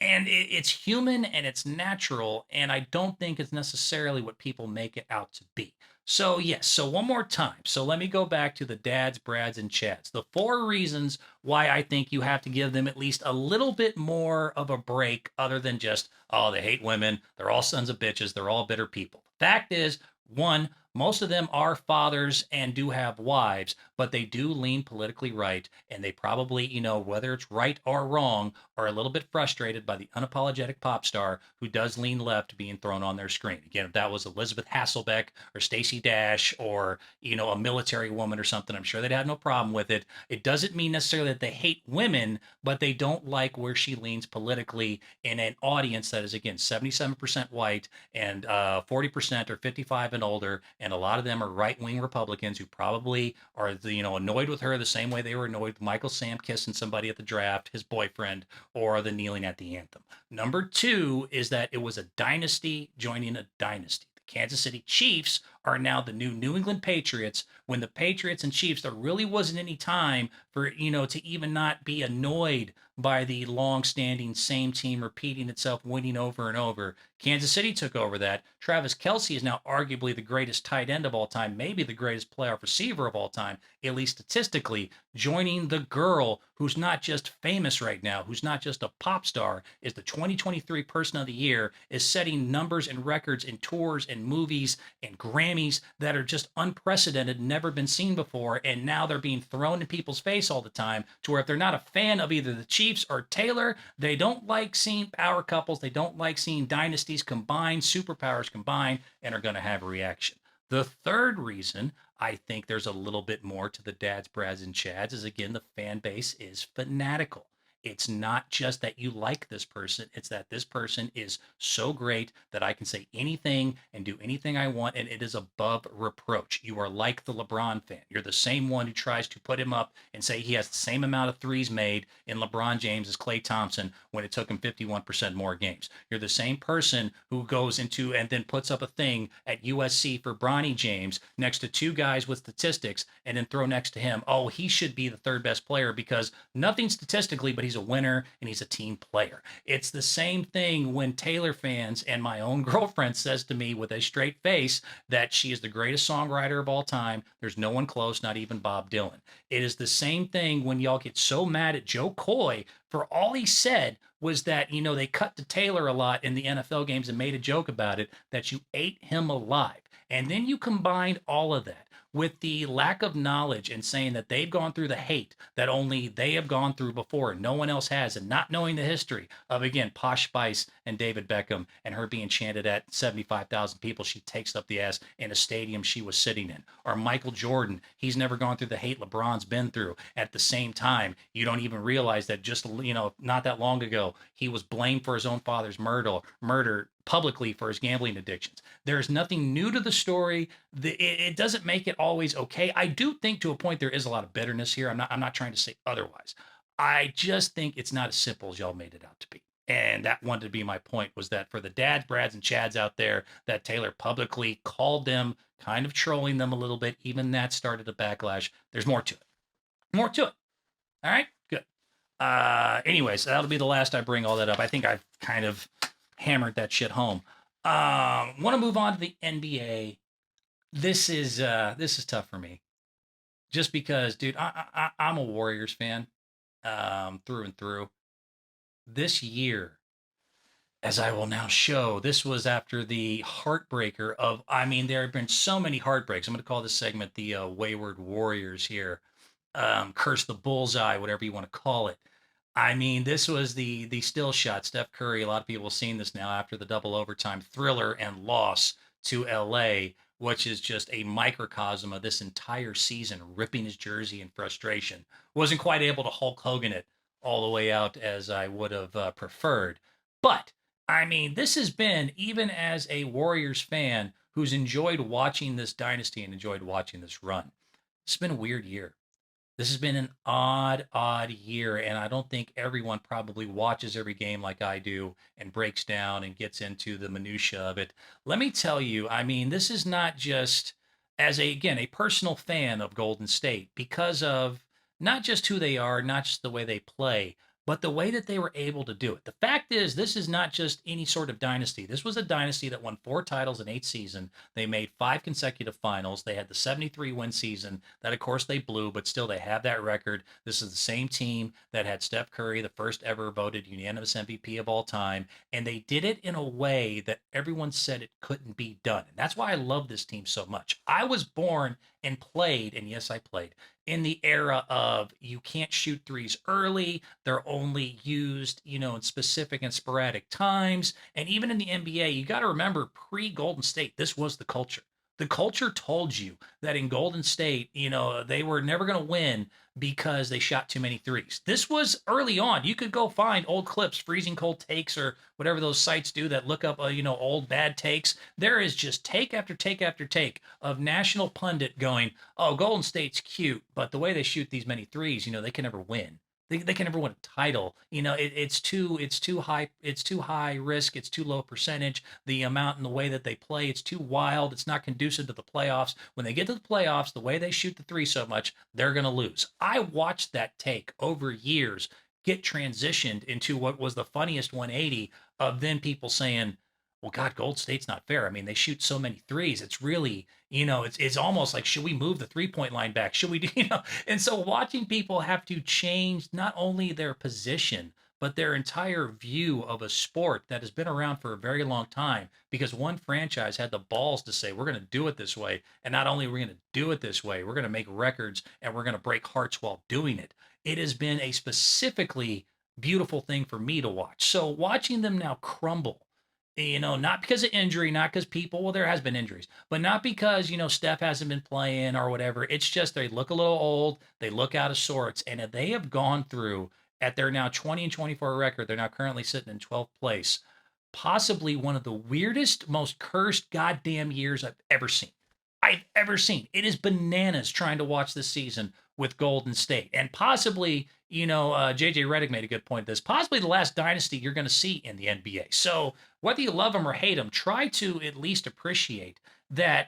and it's human and it's natural. And I don't think it's necessarily what people make it out to be. So, yes. So, one more time. So, let me go back to the dads, Brads, and Chads. The four reasons why I think you have to give them at least a little bit more of a break, other than just, oh, they hate women. They're all sons of bitches. They're all bitter people. The fact is, one, most of them are fathers and do have wives, but they do lean politically right. And they probably, whether it's right or wrong, are a little bit frustrated by the unapologetic pop star who does lean left being thrown on their screen. Again, if that was Elizabeth Hasselbeck or Stacey Dash or, a military woman or something, I'm sure they'd have no problem with it. It doesn't mean necessarily that they hate women, but they don't like where she leans politically in an audience that is, again, 77% white and 40% are 55 and older. And a lot of them are right wing Republicans who probably are, annoyed with her the same way they were annoyed with Michael Sam kissing somebody at the draft, his boyfriend, or the kneeling at the anthem. Number two is that it was a dynasty joining a dynasty. The Kansas City Chiefs are now the new New England Patriots. When the Patriots and Chiefs, there really wasn't any time for, to even not be annoyed by the long-standing same team repeating itself, winning over and over. Kansas City took over that. Travis Kelce is now arguably the greatest tight end of all time, maybe the greatest playoff receiver of all time, at least statistically, joining the girl who's not just famous right now, who's not just a pop star, is the 2023 Person of the Year, is setting numbers and records in tours and movies and Grammys that are just unprecedented, never been seen before, and now they're being thrown in people's face all the time, to where if they're not a fan of either the Chiefs or Taylor, they don't like seeing power couples, they don't like seeing dynasties combined, superpowers combined, and are going to have a reaction. The third reason I think there's a little bit more to the dads, Brads, and Chads is, again, the fan base is fanatical. It's not just that you like this person, it's that this person is so great that I can say anything and do anything I want, and it is above reproach. You are like the LeBron fan. You're the same one who tries to put him up and say he has the same amount of threes made in LeBron James as Klay Thompson when it took him 51% more games. You're the same person who goes into and then puts up a thing at USC for Bronny James next to two guys with statistics, and then throw next to him, oh, he should be the third best player because nothing statistically, but he's a winner and he's a team player. It's the same thing when Taylor fans, and my own girlfriend says to me with a straight face that she is the greatest songwriter of all time. There's no one close, not even Bob Dylan. It is the same thing when y'all get so mad at Joe Coy for all he said was that, they cut to Taylor a lot in the NFL games and made a joke about it, that you ate him alive. And then you combined all of that with the lack of knowledge and saying that they've gone through the hate that only they have gone through before and no one else has, and not knowing the history of, again, Posh Spice and David Beckham and her being chanted at 75,000 people she takes up the ass in a stadium she was sitting in. Or Michael Jordan, he's never gone through the hate LeBron's been through. At the same time, you don't even realize that just, not that long ago, he was blamed for his own father's murder publicly for his gambling addictions. There's nothing new to the story. It doesn't make it always okay. I do think to a point there is a lot of bitterness here. I'm not trying to say otherwise. I just think it's not as simple as y'all made it out to be. And that wanted to be my point, was that for the dads, Brads, and Chads out there, that Taylor publicly called them, kind of trolling them a little bit, even that started a backlash. There's more to it. More to it. All right? Good. Anyways, that'll be the last I bring all that up. I think I've kind of hammered that shit home. Want to move on to the NBA. This is tough for me, just because, dude, I'm a Warriors fan, through and through. This year, as I will now show, this was after the heartbreaker of, I mean, there have been so many heartbreaks. I'm going to call this segment the Wayward Warriors here. Curse the bullseye, whatever you want to call it. I mean, this was the still shot. Steph Curry, a lot of people have seen this now after the double overtime thriller and loss to LA, which is just a microcosm of this entire season, ripping his jersey in frustration. Wasn't quite able to Hulk Hogan it all the way out as I would have preferred. But I mean, this has been, even as a Warriors fan who's enjoyed watching this dynasty and enjoyed watching this run, it's been a weird year. This has been an odd year, and I don't think everyone probably watches every game like I do and breaks down and gets into the minutia of it. Let me tell you, I mean, this is not just as a, again, a personal fan of Golden State, because of not just who they are, not just the way they play, but the way that they were able to do it. The fact is, this is not just any sort of dynasty. This was a dynasty that won 4 titles in 8 seasons. They made 5 consecutive finals. They had the 73 win season that, of course, they blew, but still they have that record. This is the same team that had Steph Curry, the first ever voted unanimous MVP of all time. And they did it in a way that everyone said it couldn't be done. And that's why I love this team so much. I was born and played, and yes, I played in the era of you can't shoot threes early. They're only used, in specific and sporadic times. And even in the NBA, you got to remember, pre Golden State, this was the culture. The culture told you that in Golden State, they were never going to win because they shot too many threes. This was early on. You could go find old clips, freezing cold takes, or whatever those sites do that look up, old bad takes. There is just take after take after take of national pundit going, "Oh, Golden State's cute, but the way they shoot these many threes, they can never win. They can never win a title. It's too high risk. It's too low percentage. The amount and the way that they play, it's too wild. It's not conducive to the playoffs. When they get to the playoffs, the way they shoot the three so much, they're going to lose." I watched that take over years get transitioned into what was the funniest 180 of then people saying, "Well, God, Gold State's not fair. I mean, they shoot so many threes. It's really, it's almost like, should we move the 3 point line back? Should we do, And so watching people have to change not only their position, but their entire view of a sport that has been around for a very long time, because one franchise had the balls to say, we're going to do it this way. And not only are we going to do it this way, we're going to make records and we're going to break hearts while doing it. It has been a specifically beautiful thing for me to watch. So watching them now crumble, not because of injury, not because people, well, there has been injuries, but not because, Steph hasn't been playing or whatever. It's just they look a little old, they look out of sorts, and if they have gone through at their now 20-24 record, they're now currently sitting in 12th place, possibly one of the weirdest, most cursed goddamn years I've ever seen. It is bananas trying to watch this season with Golden State. And possibly, JJ Redick made a good point. This possibly the last dynasty you're going to see in the NBA. So whether you love them or hate them, try to at least appreciate that,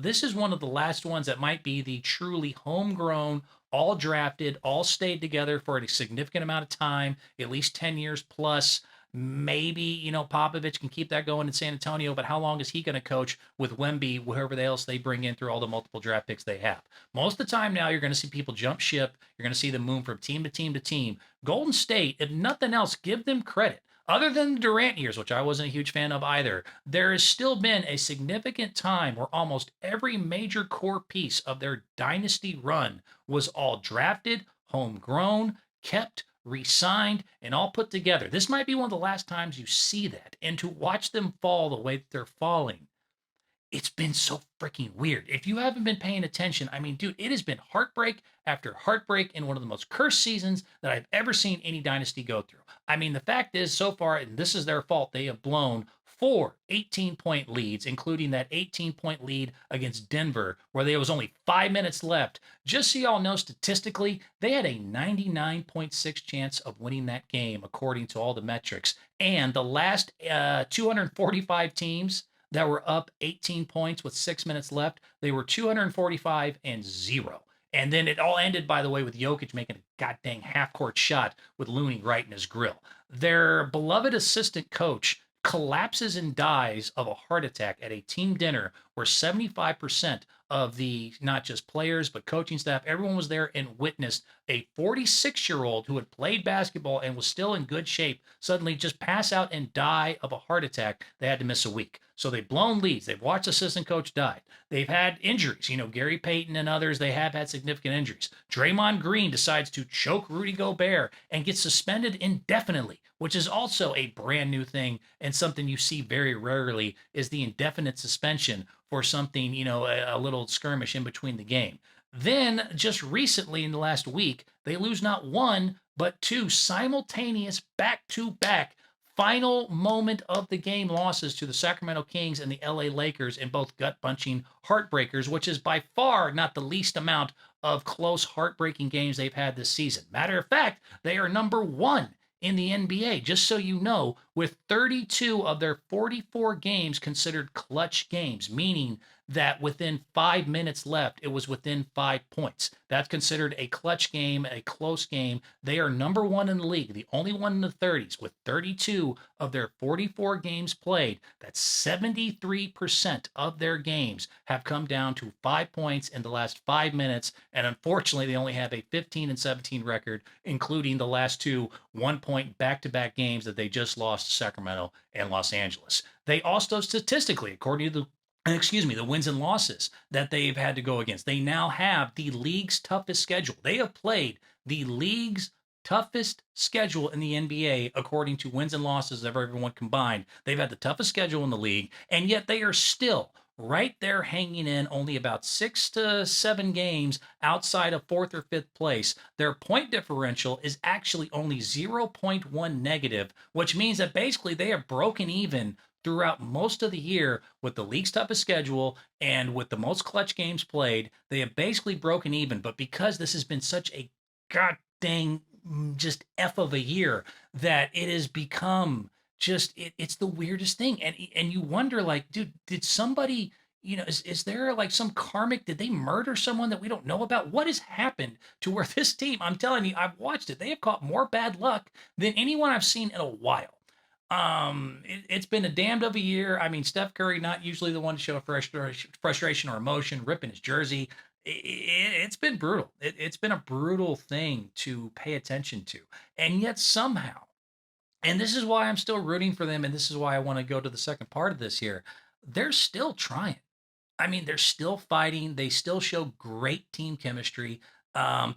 this is one of the last ones that might be the truly homegrown, all drafted, all stayed together for a significant amount of time, at least 10 years plus. Maybe, Popovich can keep that going in San Antonio, but how long is he going to coach with Wemby, whoever else they bring in through all the multiple draft picks they have? Most of the time now, you're going to see people jump ship. You're going to see them move from team to team to team. Golden State, if nothing else, give them credit. Other than the Durant years, which I wasn't a huge fan of either, there has still been a significant time where almost every major core piece of their dynasty run was all drafted, homegrown, kept, re-signed, and all put together. This might be one of the last times you see that. And to watch them fall the way that they're falling, it's been so freaking weird. If you haven't been paying attention, I mean, dude, it has been heartbreak after heartbreak in one of the most cursed seasons that I've ever seen any dynasty go through. I mean, the fact is, so far, and this is their fault, they have blown 4 18-point leads, including that 18-point lead against Denver, where there was only 5 minutes left. Just so y'all know, statistically, they had a 99.6 chance of winning that game, according to all the metrics. And the last 245 teams that were up 18 points with 6 minutes left, they were 245 and 0. And then it all ended, by the way, with Jokic making a goddamn half-court shot with Looney right in his grill. Their beloved assistant coach collapses and dies of a heart attack at a team dinner where 75% of the not just players but coaching staff, everyone was there and witnessed a 46-year-old who had played basketball and was still in good shape suddenly just pass out and die of a heart attack. They had to miss a week. So they've blown leads. They've watched assistant coach die. They've had injuries. Gary Payton and others, they have had significant injuries. Draymond Green decides to choke Rudy Gobert and gets suspended indefinitely, which is also a brand new thing and something you see very rarely is the indefinite suspension for something, a little skirmish in between the game. Then, just recently in the last week, they lose not one, but two simultaneous back to back final moment of the game losses to the Sacramento Kings and the LA Lakers in both gut punching heartbreakers, which is by far not the least amount of close heartbreaking games they've had this season. Matter of fact, they are number one in the NBA, just so you know, with 32 of their 44 games considered clutch games, meaning that within 5 minutes left, it was within 5 points. That's considered a clutch game, a close game. They are number one in the league, the only one in the 30s, with 32 of their 44 games played. That's 73% of their games have come down to 5 points in the last 5 minutes. And unfortunately, they only have a 15-17 record, including the last two 1 point back to back games that they just lost to Sacramento and Los Angeles. They also statistically, according to the wins and losses that they've had to go against. They now have the league's toughest schedule. They have played the league's toughest schedule in the NBA, according to wins and losses of everyone combined. They've had the toughest schedule in the league, and yet they are still right there hanging in only about 6 to 7 games outside of fourth or fifth place. Their point differential is actually only 0.1 negative, which means that basically they have broken even throughout most of the year with the league's toughest schedule and with the most clutch games played. They have basically broken even, but because this has been such a god dang just F of a year that it has become just it's the weirdest thing. And you wonder, like, dude, did somebody, is there like some karmic, did they murder someone that we don't know about? What has happened to where this team, I'm telling you, I've watched it, they have caught more bad luck than anyone I've seen in a while. It's been a damned of a year. I mean, Steph Curry, not usually the one to show frustration or emotion, ripping his jersey. It's been brutal. It's been a brutal thing to pay attention to. And yet somehow, and this is why I'm still rooting for them, and this is why I want to go to the second part of this here, they're still trying. I mean, they're still fighting. They still show great team chemistry.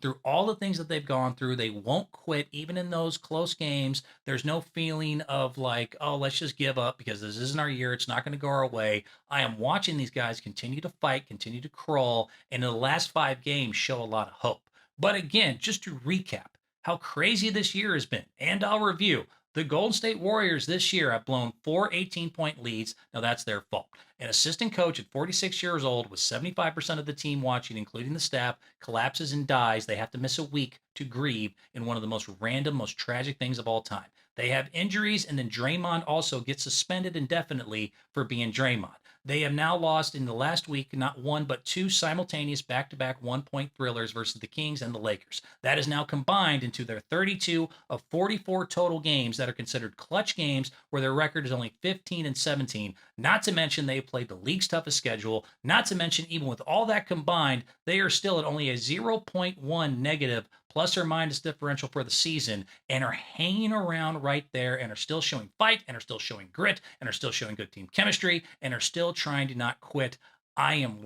Through all the things that they've gone through, they won't quit, even in those close games. There's no feeling of like, oh, let's just give up because this isn't our year. It's not going to go our way. I am watching these guys continue to fight, continue to crawl, and in the last 5 games show a lot of hope. But again, just to recap how crazy this year has been, and I'll review. The Golden State Warriors this year have blown 4 18-point leads. Now, that's their fault. An assistant coach at 46 years old with 75% of the team watching, including the staff, collapses and dies. They have to miss a week to grieve in one of the most random, most tragic things of all time. They have injuries, and then Draymond also gets suspended indefinitely for being Draymond. They have now lost in the last week not one but two simultaneous back-to-back 1 point thrillers versus the Kings and the Lakers. That is now combined into their 32 of 44 total games that are considered clutch games where their record is only 15-17. Not to mention they played the league's toughest schedule. Not to mention even with all that combined, they are still at only a 0.1 negative plus or minus differential for the season and are hanging around right there and are still showing fight and are still showing grit and are still showing good team chemistry and are still trying to not quit. I am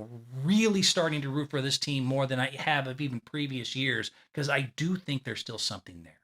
really starting to root for this team more than I have of even previous years because I do think there's still something there.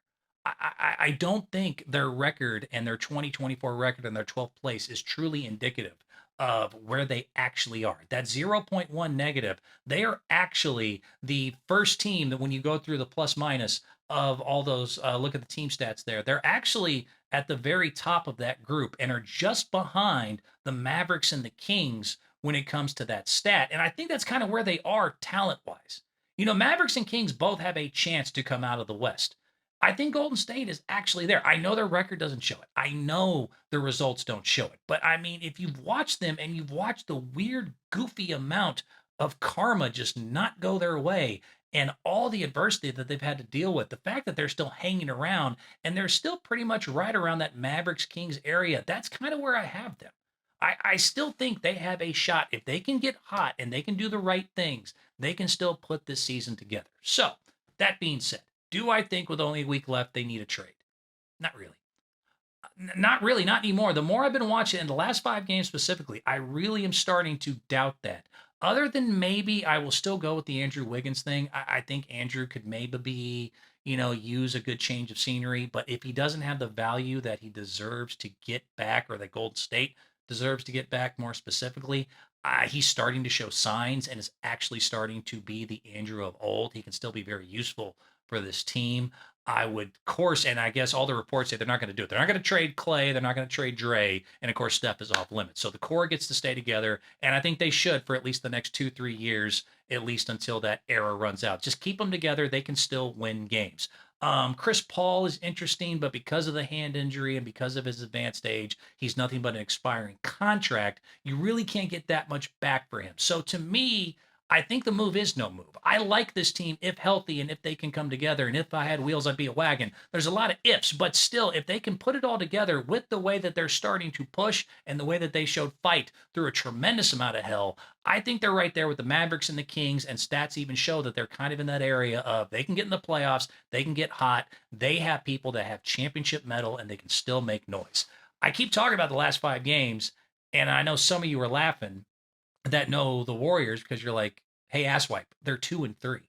I don't think their record and their 2024 record and their 12th place is truly indicative of where they actually are. That 0.1 negative, they are actually the first team that when you go through the plus minus of all those, look at the team stats there, they're actually at the very top of that group and are just behind the Mavericks and the Kings when it comes to that stat. And I think that's kind of where they are talent wise. Mavericks and Kings both have a chance to come out of the West. I think Golden State is actually there. I know their record doesn't show it. I know the results don't show it. But I mean, if you've watched them and you've watched the weird, goofy amount of karma just not go their way, and all the adversity that they've had to deal with, the fact that they're still hanging around and they're still pretty much right around that Mavericks Kings area, that's kind of where I have them. I still think they have a shot. If they can get hot and they can do the right things, they can still put this season together. So, that being said, do I think with only a week left they need a trade? Not really. Not really, not anymore. The more I've been watching in the last 5 games specifically, I really am starting to doubt that. Other than maybe I will still go with the Andrew Wiggins thing. I think Andrew could maybe be, use a good change of scenery. But if he doesn't have the value that he deserves to get back, or that Golden State deserves to get back more specifically, he's starting to show signs and is actually starting to be the Andrew of old. He can still be very useful for this team. I would, of course, and I guess all the reports say they're not going to do it. They're not going to trade Clay. They're not going to trade Dre. And of course, Steph is off limits. So the core gets to stay together. And I think they should for at least the next 2-3 years, at least until that era runs out. Just keep them together. They can still win games. Chris Paul is interesting, but because of the hand injury and because of his advanced age, he's nothing but an expiring contract. You really can't get that much back for him. So to me, I think the move is no move. I like this team if healthy and if they can come together. And if I had wheels, I'd be a wagon. There's a lot of ifs, but still, if they can put it all together with the way that they're starting to push and the way that they showed fight through a tremendous amount of hell, I think they're right there with the Mavericks and the Kings. And stats even show that they're kind of in that area of they can get in the playoffs, they can get hot, they have people that have championship metal, and they can still make noise. I keep talking about the last 5 games, and I know some of you are laughing that know the Warriors because you're like, hey, asswipe, they're 2-3.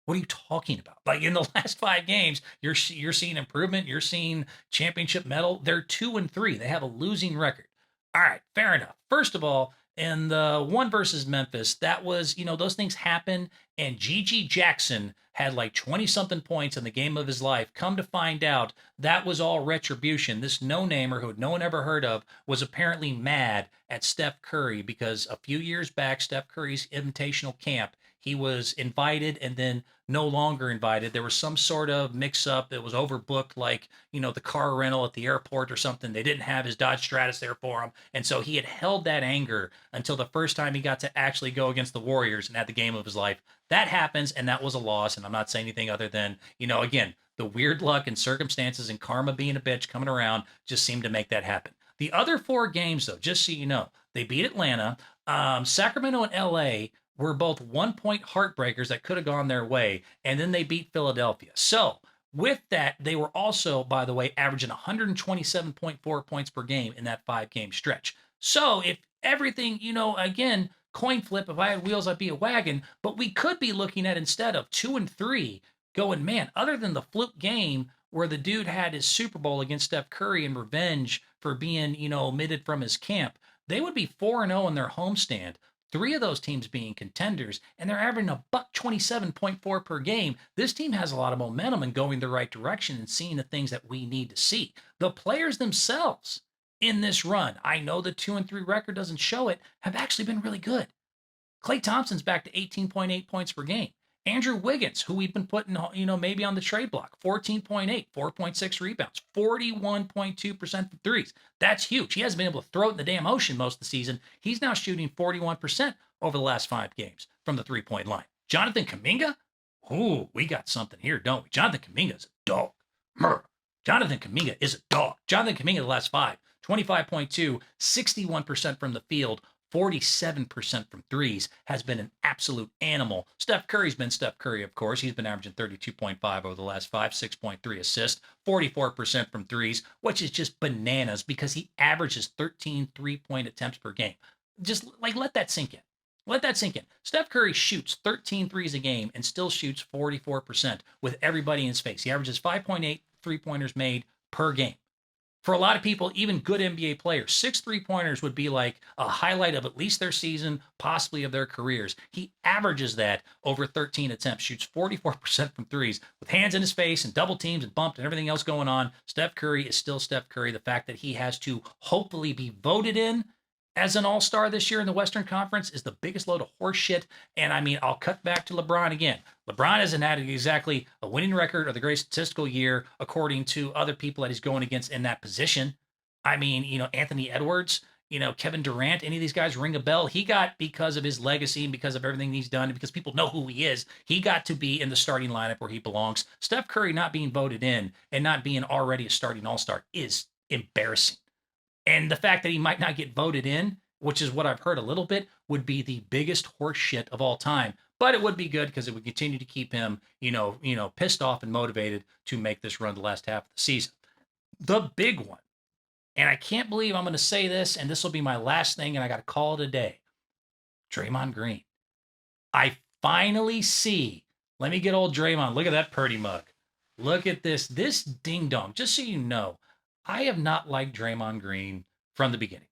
What are you talking about? Like in the last 5 games, you're seeing improvement. You're seeing championship medal. They're 2-3. They have a losing record. All right, fair enough. First of all, in the one versus Memphis, that was, those things happen. And Gigi Jackson had like 20 something points in the game of his life. Come to find out, that was all retribution. This no-namer who no one ever heard of was apparently mad at Steph Curry because a few years back, Steph Curry's invitational camp, he was invited and then no longer invited. There was some sort of mix up. It was overbooked, like, the car rental at the airport or something. They didn't have his Dodge Stratus there for him. And so he had held that anger until the first time he got to actually go against the Warriors and had the game of his life. That happens, and that was a loss. And I'm not saying anything other than, again, the weird luck and circumstances and karma being a bitch coming around just seemed to make that happen. The other 4 games, though, just so you know, they beat Atlanta. Sacramento and LA were both 1-point heartbreakers that could have gone their way, and then they beat Philadelphia. So with that, they were also, by the way, averaging 127.4 points per game in that 5-game stretch. So if everything, again, coin flip, if I had wheels, I'd be a wagon, but we could be looking at, instead of 2-3, going, man, other than the fluke game where the dude had his Super Bowl against Steph Curry in revenge for being, omitted from his camp, they would be 4-0 in their homestand. 3 of those teams being contenders, and they're averaging a $127.4 per game. This team has a lot of momentum and going the right direction and seeing the things that we need to see. The players themselves in this run, I know the 2-3 record doesn't show it, have actually been really good. Klay Thompson's back to 18.8 points per game. Andrew Wiggins, who we've been putting, maybe on the trade block, 14.8, 4.6 rebounds, 41.2% from threes. That's huge. He hasn't been able to throw it in the damn ocean most of the season. He's now shooting 41% over the last 5 games from the three-point line. Jonathan Kuminga? Ooh, we got something here, don't we? Jonathan Kuminga is a dog. Jonathan Kuminga is a dog. Jonathan Kuminga the last 5, 25.2, 61% from the field, 47% from threes, has been an absolute animal. Steph Curry's been Steph Curry, of course. He's been averaging 32.5 over the last 5, 6.3 assists, 44% from threes, which is just bananas because he averages 13 three-point attempts per game. Just let that sink in. Let that sink in. Steph Curry shoots 13 threes a game and still shoots 44% with everybody in his face. He averages 5.8 three-pointers made per game. For a lot of people, even good NBA players, 6 3-pointers would be like a highlight of at least their season, possibly of their careers. He averages that over 13 attempts, shoots 44% from threes. With hands in his face and double teams and bumped and everything else going on, Steph Curry is still Steph Curry. The fact that he has to hopefully be voted in as an all-star this year in the Western Conference is the biggest load of horse shit. And I mean, I'll cut back to LeBron again. LeBron hasn't had exactly a winning record or the great statistical year according to other people that he's going against in that position. I mean, Anthony Edwards, Kevin Durant, any of these guys ring a bell? He got, because of his legacy and because of everything he's done and because people know who he is, he got to be in the starting lineup where he belongs. Steph Curry not being voted in and not being already a starting all-star is embarrassing. And the fact that he might not get voted in, which is what I've heard a little bit, would be the biggest horse shit of all time. But it would be good because it would continue to keep him, pissed off and motivated to make this run the last half of the season. The big one, and I can't believe I'm going to say this, and this will be my last thing, and I got to call it a day. Draymond Green. I finally see. Let me get old Draymond. Look at that Purdy mug. Look at this. This ding dong. Just so you know, I have not liked Draymond Green from the beginning.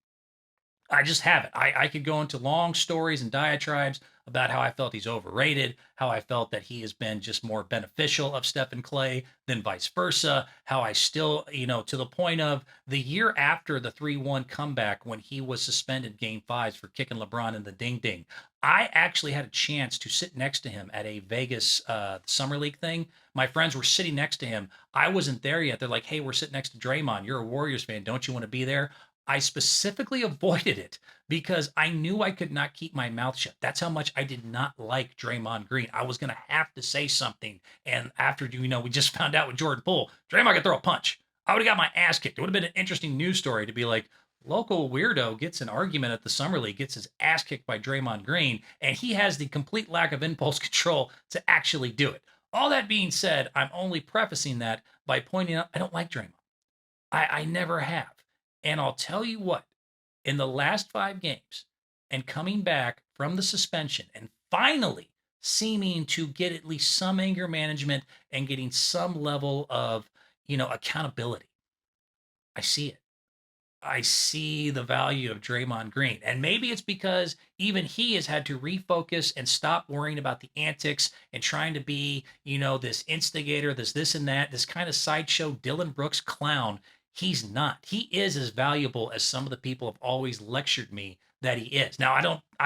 I just haven't. I could go into long stories and diatribes about how I felt he's overrated, how I felt that he has been just more beneficial of Stephen Clay than vice versa, how I still, to the point of the year after the 3-1 comeback when he was suspended game fives for kicking LeBron in the ding ding. I actually had a chance to sit next to him at a Vegas Summer League thing. My friends were sitting next to him. I wasn't there yet. They're like, hey, we're sitting next to Draymond. You're a Warriors fan. Don't you want to be there? I specifically avoided it because I knew I could not keep my mouth shut. That's how much I did not like Draymond Green. I was going to have to say something. And after, we just found out with Jordan Poole, Draymond could throw a punch. I would have got my ass kicked. It would have been an interesting news story to be like, local weirdo gets an argument at the Summer League, gets his ass kicked by Draymond Green, and he has the complete lack of impulse control to actually do it. All that being said, I'm only prefacing that by pointing out I don't like Draymond. I never have. And I'll tell you what, in the last 5 games and coming back from the suspension and finally seeming to get at least some anger management and getting some level of, accountability, I see it. I see the value of Draymond Green. And maybe it's because even he has had to refocus and stop worrying about the antics and trying to be, this instigator, this and that, this kind of sideshow Dylan Brooks clown. He's not. He is as valuable as some of the people have always lectured me that he is. Now, I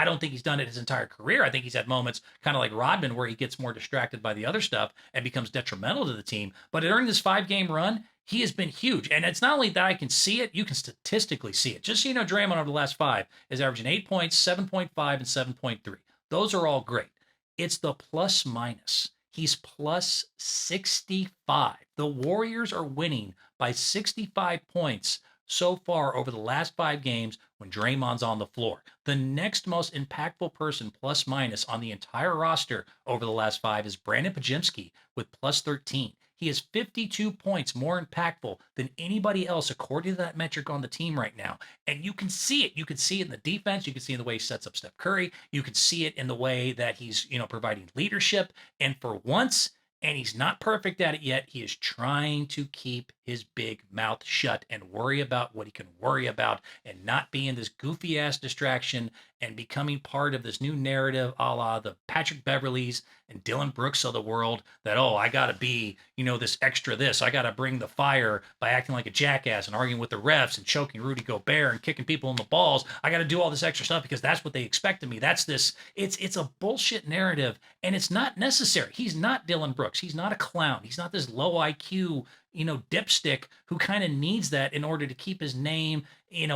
don't think he's done it his entire career. I think he's had moments kind of like Rodman where he gets more distracted by the other stuff and becomes detrimental to the team. But during this 5-game run, he has been huge. And it's not only that I can see it, you can statistically see it. Just so you know, Draymond over the last 5 is averaging 8 points, 7.5, and 7.3. Those are all great. It's the plus minus. He's plus 65. The Warriors are winning by 65 points so far over the last 5 games when Draymond's on the floor. The next most impactful person, plus minus, on the entire roster over the last 5 is Brandon Pajemski with plus 13. He is 52 points more impactful than anybody else according to that metric on the team right now. And you can see it. You can see it in the defense. You can see it in the way he sets up Steph Curry. You can see it in the way that he's, providing leadership. And for once, and he's not perfect at it yet, he is trying to keep his big mouth shut and worry about what he can worry about and not being this goofy ass distraction and becoming part of this new narrative a la the Patrick Beverleys and Dylan Brooks of the world that, oh, I got to be, this extra this. I got to bring the fire by acting like a jackass and arguing with the refs and choking Rudy Gobert and kicking people in the balls. I got to do all this extra stuff because that's what they expect of me. That's this. It's a bullshit narrative and it's not necessary. He's not Dylan Brooks. He's not a clown. He's not this low IQ, dipstick who kind of needs that in order to keep his name, in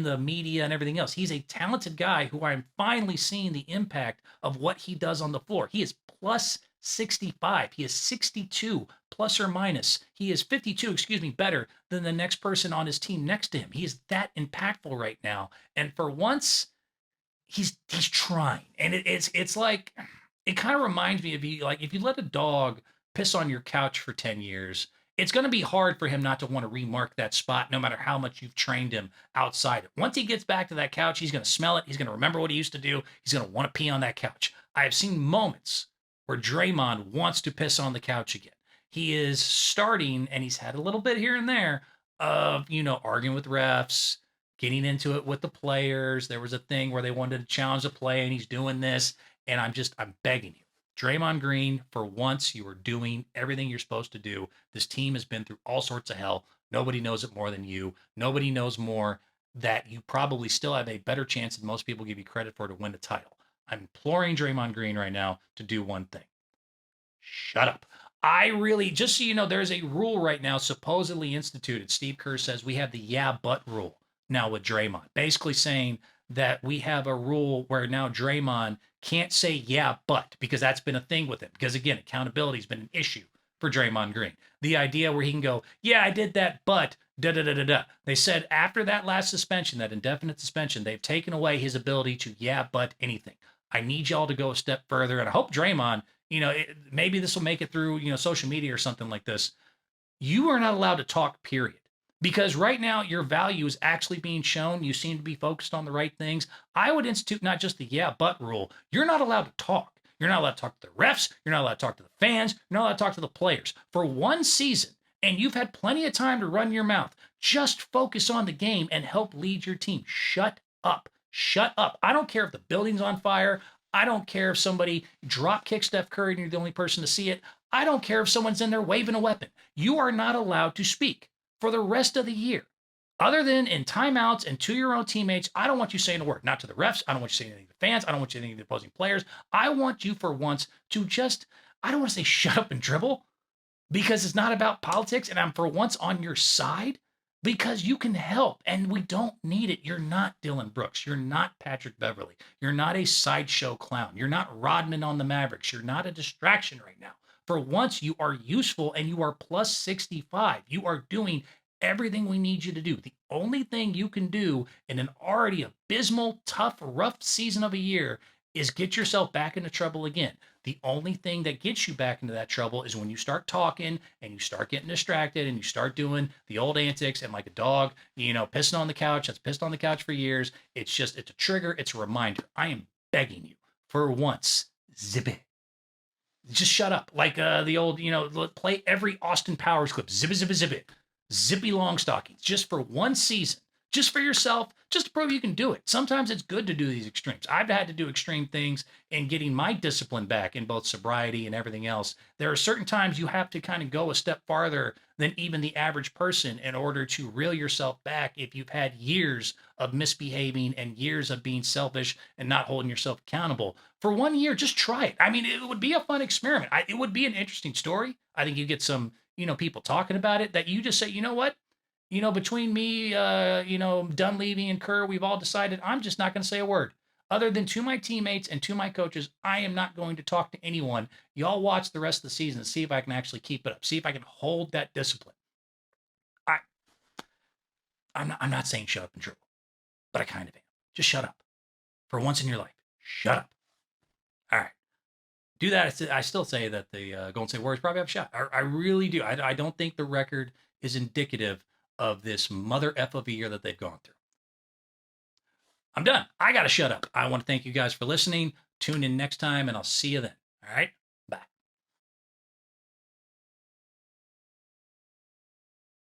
the media and everything else. He's a talented guy who I'm finally seeing the impact of what he does on the floor. He is plus 65. He is 62 plus or minus. He is 52, better than the next person on his team next to him. He is that impactful right now. And for once, he's trying. And it's like, it kind of reminds me of you, like if you let a dog piss on your couch for 10 years, it's going to be hard for him not to want to remark that spot no matter how much you've trained him outside it. Once he gets back to that couch, he's going to smell it. He's going to remember what he used to do. He's going to want to pee on that couch. I have seen moments where Draymond wants to piss on the couch again. He is starting, and he's had a little bit here and there of, arguing with refs, getting into it with the players. There was a thing where they wanted to challenge the play, and he's doing this. And I'm begging you. Draymond Green, for once, you are doing everything you're supposed to do. This team has been through all sorts of hell. Nobody knows it more than you. Nobody knows more that you probably still have a better chance than most people give you credit for to win the title. I'm imploring Draymond Green right now to do one thing. Shut up. I really, just so you know, there's a rule right now supposedly instituted. Steve Kerr says we have the yeah, but rule. now with Draymond, basically saying that we have a rule where now Draymond can't say yeah, but because that's been a thing with him. Because again, accountability has been an issue for Draymond Green. The idea where he can go, yeah, I did that, but da da da da da. They said after that last suspension, that indefinite suspension, they've taken away his ability to yeah, but anything. I need y'all to go a step further, and I hope Draymond, maybe this will make it through, social media or something like this. You are not allowed to talk, period. Because right now, your value is actually being shown. You seem to be focused on the right things. I would institute not just the yeah, but rule. You're not allowed to talk. You're not allowed to talk to the refs. You're not allowed to talk to the fans. You're not allowed to talk to the players. For one season, and you've had plenty of time to run your mouth, just focus on the game and help lead your team. Shut up. Shut up. I don't care if the building's on fire. I don't care if somebody drop kicks Steph Curry and you're the only person to see it. I don't care if someone's in there waving a weapon. You are not allowed to speak for the rest of the year. Other than in timeouts and to your own teammates, I don't want you saying a word. Not to the refs. I don't want you saying anything to the fans. I don't want you saying anything to the opposing players. I want you for once to just, I don't want to say shut up and dribble because it's not about politics. And I'm for once on your side because you can help and we don't need it. You're not Dylan Brooks. You're not Patrick Beverly. You're not a sideshow clown. You're not Rodman on the Mavericks. You're not a distraction right now. For once, you are useful and you are plus 65. You are doing everything we need you to do. The only thing you can do in an already abysmal, tough, rough season of a year is get yourself back into trouble again. The only thing that gets you back into that trouble is when you start talking and you start getting distracted and you start doing the old antics and like a dog, pissing on the couch. That's pissed on the couch for years. It's a trigger. It's a reminder. I am begging you for once, zip it. Just shut up. Like the old, play every Austin Powers clip. Zip it, zip it, zip it. Zippy long stockings. Just for one season. Just for yourself. Just to prove you can do it. Sometimes it's good to do these extremes. I've had to do extreme things in getting my discipline back in both sobriety and everything else. There are certain times you have to kind of go a step farther than even the average person in order to reel yourself back if you've had years of misbehaving and years of being selfish and not holding yourself accountable. For 1 year, just try it. I mean, it would be a fun experiment. It would be an interesting story. I think you get some, people talking about it that you just say, you know what? Between me, Dunleavy and Kerr, we've all decided I'm just not going to say a word. Other than to my teammates and to my coaches, I am not going to talk to anyone. Y'all watch the rest of the season and see if I can actually keep it up. See if I can hold that discipline. I'm not saying shut up and dribble, but I kind of am. Just shut up. For once in your life, shut up. All right. Do that. I still say that the Golden State Warriors probably have a shot. I really do. I don't think the record is indicative of this mother F of a year that they've gone through. I'm done. I got to shut up. I want to thank you guys for listening. Tune in next time, and I'll see you then. All right?